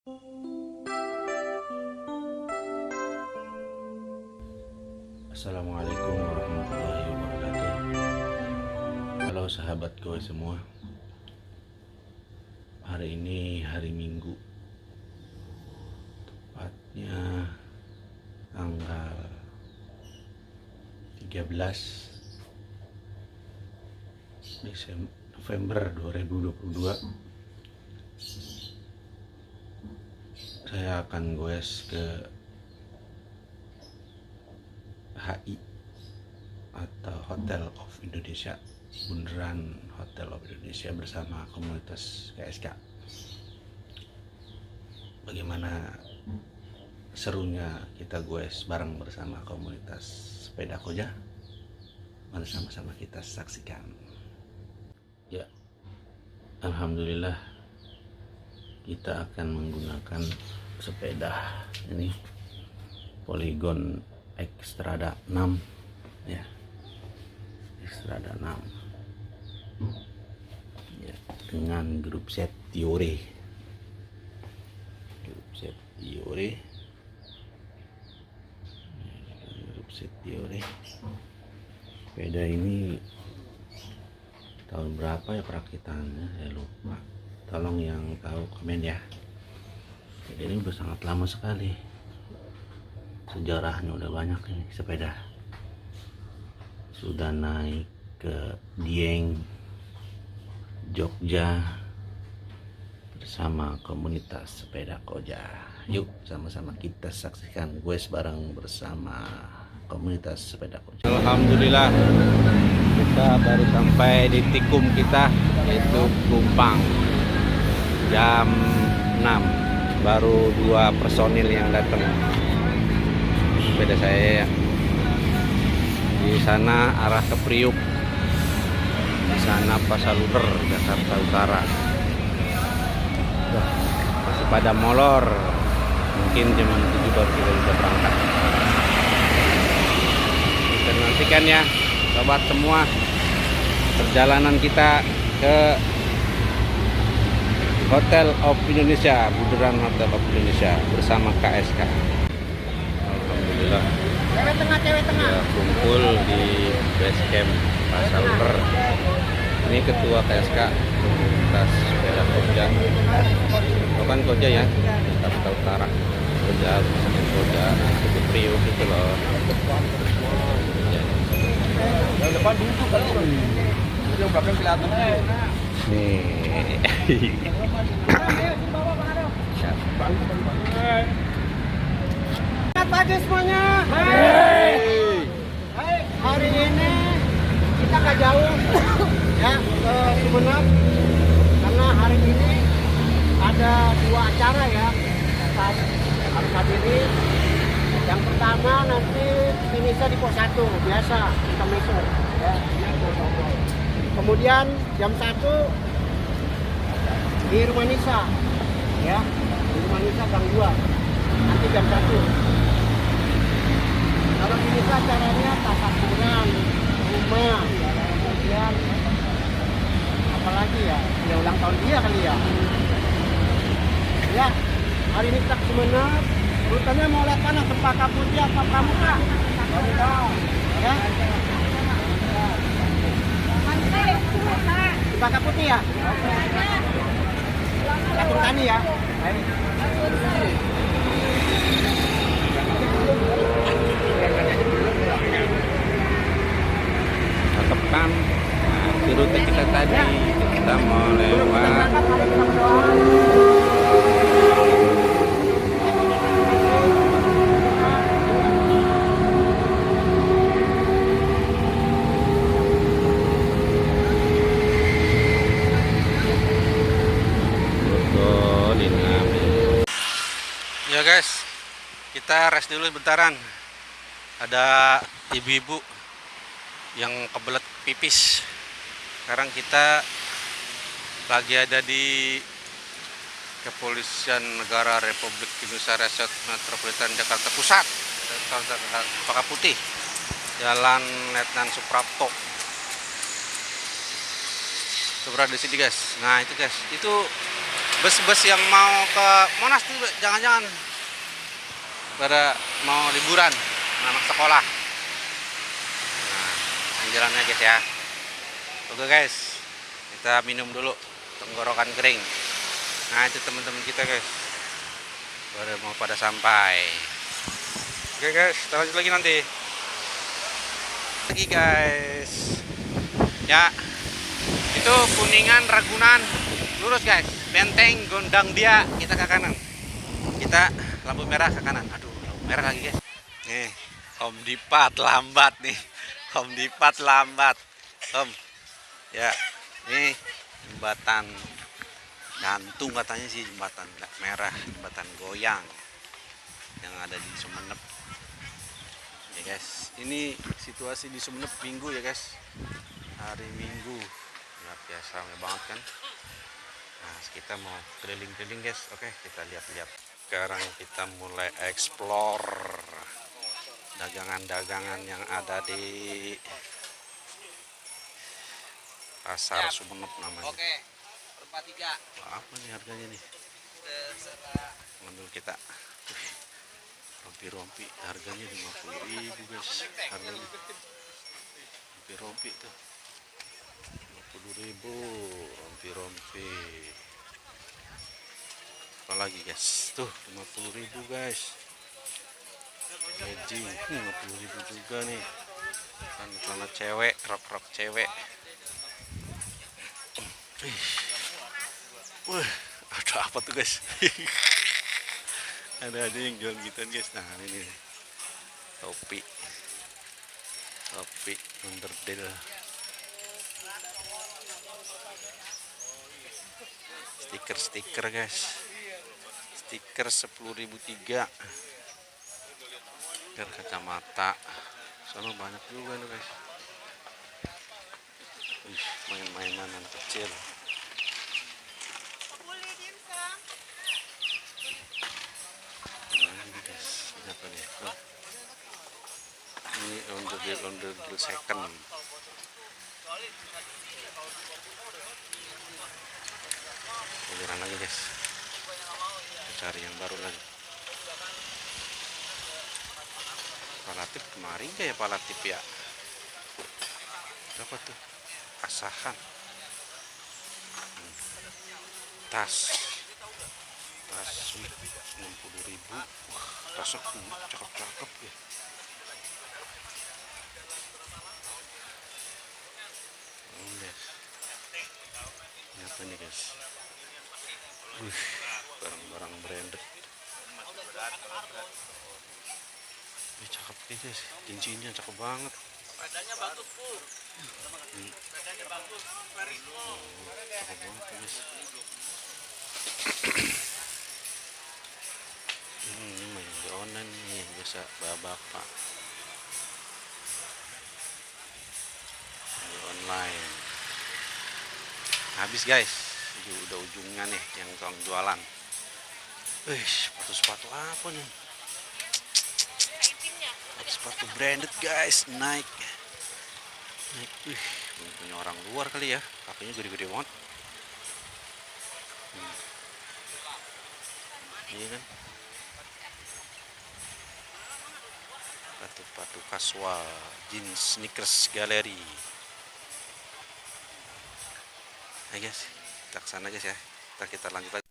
Assalamualaikum warahmatullahi wabarakatuh. Halo sahabat gue semua. Hari ini hari Minggu, tepatnya tanggal 13 November 2022. Saya akan goes ke HI atau Hotel of Indonesia, Bundaran Hotel of Indonesia bersama komunitas KSK. Bagaimana serunya kita goes bareng bersama komunitas sepeda koja? Mari sama-sama kita saksikan. Ya, alhamdulillah kita akan menggunakan sepeda ini Polygon Xstrada 6 ya, Xstrada 6 ya, dengan grup set Tiore. Sepeda ini tahun berapa ya perakitannya, saya lupa. Tolong yang tahu komen ya. Jadi ini udah sangat lama sekali, sejarahnya udah banyak ini sepeda. Sudah naik ke Dieng, Jogja bersama komunitas sepeda koja. Yuk sama-sama kita saksikan goes bareng bersama komunitas sepeda koja. Alhamdulillah kita baru sampai di tikum kita, yaitu Kumpang. Jam 6 baru 2 personil yang datang. Sepeda saya ya. Di sana arah ke Priuk, di sana Pasaluder, Jakarta Utara. Wah, masih pada molor, mungkin jam 7 baru kita bisa berangkat. Kita nantikan ya sobat semua perjalanan kita ke Hotel of Indonesia, Bundaran Hotel of Indonesia bersama KSK. Alhamdulillah Cewek tengah. ya, kumpul di base camp Pasaluder. Ini ketua KSK komunitas sepeda koja. Bukan koja ya, Jakarta Utara. Koja itu Priuk itu loh. Yang depan duduk kali ini. Yang belakang kelihatan. Nih. Selamat pagi semuanya. Hari ini kita nggak jauh ya ke Sumeneb, karena hari ini ada 2 acara ya harus hadiri. Yang pertama nanti finishnya di pos 1 biasa kita mesur ya. Kemudian jam 1 di Rumah Nisa ya, di Rumah Nisa Gang 2 nanti jam 1. Kalau ini acaranya tasyakuran, rumah, kemudian apalagi ya ulang tahun dia kali ya. Ya, hari ini kita ke Sumeneb. Rutenya mau lihat mana, Cempaka Putih apa Pramuka? Ya. Cempaka Putih ya. Catur Tani ya. Tetapkan di rute kita tadi, kita mau lewat ya guys. Kita rest dulu bentaran. Ada ibu-ibu yang kebelet pipis. Sekarang kita lagi ada di Kepolisian Negara Republik Indonesia Resort Metropolitan Jakarta Pusat, Cempaka Putih, Jalan Letnan Suprapto. Itu berada di sini guys. Nah itu guys, itu bus-bus yang mau ke Monas tuh jangan-jangan pada mau liburan anak sekolah. Nah, ini jalannya guys ya. Oke guys, kita minum dulu tenggorokan kering. Nah itu teman-teman kita guys, baru mau pada sampai. Oke guys, kita lanjut lagi nanti. Lagi guys, ya itu Kuningan Ragunan lurus guys, Benteng Gondang Dia kita ke kanan, kita lampu merah ke kanan. Aduh, lampu merah lagi guys. Nih Om Dipat lambat nih, Om Dipat lambat Om. Ya nih jembatan gantung katanya sih, jembatan merah, jembatan goyang yang ada di Sumenep ya guys. Ini situasi di Sumenep Minggu ya guys, hari Minggu luar biasa banget kan. Nah kita mau keliling-keliling guys. Oke kita lihat-lihat. Sekarang kita mulai explore dagangan-dagangan yang ada di Pasar Sumenep namanya. Oke, per 43. Wah, apa nih harganya nih? Ngambil kita. Rompi-rompi harganya 50.000 guys. Harganya rompi-rompi tuh 50.000 rompi-rompi. Apa lagi guys? Tuh 50.000 guys. Legging 50.000 juga nih. Kan celana cewek, rok-rok cewek. Wah, ada apa tuh guys? ada yang jual gituan guys. Nah ini topi onderdil, stiker guys, stiker 10.003, stiker kacamata sana banyak juga nih guys. Main-mainan yang kecil. Ini onderdil second. Giliran lagi guys, kita cari yang baru lagi. Palatif kemarin kayak Palatif ya. Apa tuh? Asahan. Tas 60.000. Tasnya cakep-cakep ya. Ini apa nih guys? Barang-barang branded. Ini cakep nih guys, cincinnya cakep banget. Sepedanya bagus bu. Sepedanya bagus. Cakep banget guys. Ini mah yang di online nih, yang biasa bapak di online. Habis guys, udah ujungnya nih yang tukang jualan. Sepatu apa nih? Sepatu branded guys, Nike. Punya orang luar kali ya, kakinya gede-gede banget. Iya kan? Sepatu kasual, jeans, sneakers, galeri. Nah guys, kita kesana guys ya. Kita lanjut lagi.